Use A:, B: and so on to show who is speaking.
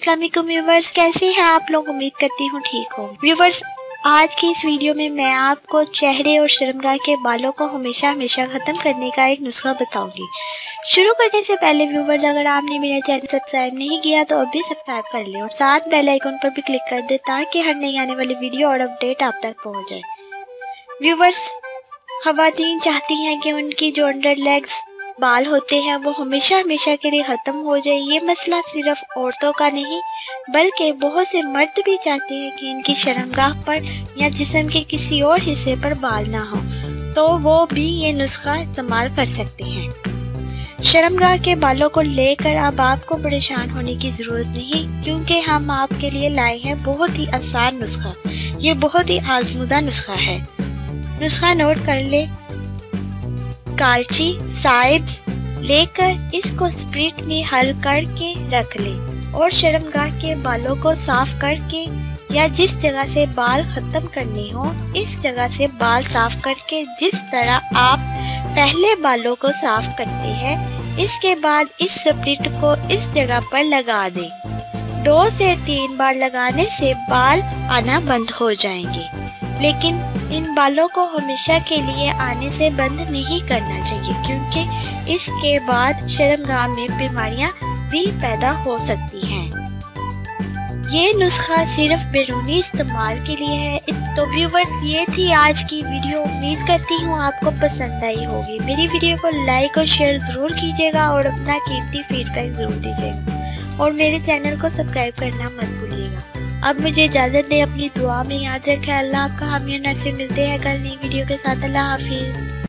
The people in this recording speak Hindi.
A: अस्सलाम वालेकुम व्यूवर्स, कैसे हैं आप लोग। उम्मीद करती हूँ ठीक हो। व्यूवर्स, आज की इस वीडियो में मैं आपको चेहरे और शर्मगाह के बालों को हमेशा हमेशा ख़त्म करने का एक नुस्खा बताऊंगी। शुरू करने से पहले व्यूवर्स, अगर आपने मेरा चैनल सब्सक्राइब नहीं किया तो अभी सब्सक्राइब कर लें और साथ बेल आइकन पर भी क्लिक कर दें ताकि हर नई आने वाली वीडियो और अपडेट आप तक पहुँच जाए। व्यूवर्स, ख़वातीन चाहती हैं कि उनकी जो अंडर लेग्स बाल होते हैं वो हमेशा हमेशा के लिए ख़त्म हो जाए। ये मसला सिर्फ औरतों का नहीं बल्कि बहुत से मर्द भी चाहते हैं कि इनकी शर्मगाह पर या जिस्म के किसी और हिस्से पर बाल ना हो, तो वो भी ये नुस्खा इस्तेमाल कर सकते हैं। शर्मगाह के बालों को लेकर अब आपको परेशान होने की ज़रूरत नहीं, क्योंकि हम आपके लिए लाए हैं बहुत ही आसान नुस्खा। ये बहुत ही आजमूदा नुस्खा है। नुस्खा नोट कर ले। कालची साइब्स लेकर इसको स्प्रिट में हल करके रख ले और शर्मगाह के बालों को साफ करके या जिस जगह से बाल खत्म करने हो इस जगह से बाल साफ करके जिस तरह आप पहले बालों को साफ करते हैं, इसके बाद इस स्प्रिट को इस जगह पर लगा दे। 2 से 3 बार लगाने से बाल आना बंद हो जाएंगे, लेकिन इन बालों को हमेशा के लिए आने से बंद नहीं करना चाहिए, क्योंकि इसके बाद शर्मगाह में बीमारियां भी पैदा हो सकती हैं। ये नुस्खा सिर्फ बैरूनी इस्तेमाल के लिए है। तो व्यूवर्स, ये थी आज की वीडियो। उम्मीद करती हूँ आपको पसंद आई होगी। मेरी वीडियो को लाइक और शेयर ज़रूर कीजिएगा और अपना कीमती फीडबैक ज़रूर दीजिएगा और मेरे चैनल को सब्सक्राइब करना मत भूलिएगा। अब मुझे इजाज़त दें, अपनी दुआ में याद रखें। अल्लाह आपका हामी और नसीब। मिलते हैं कल नई वीडियो के साथ। अल्लाह हाफिज़।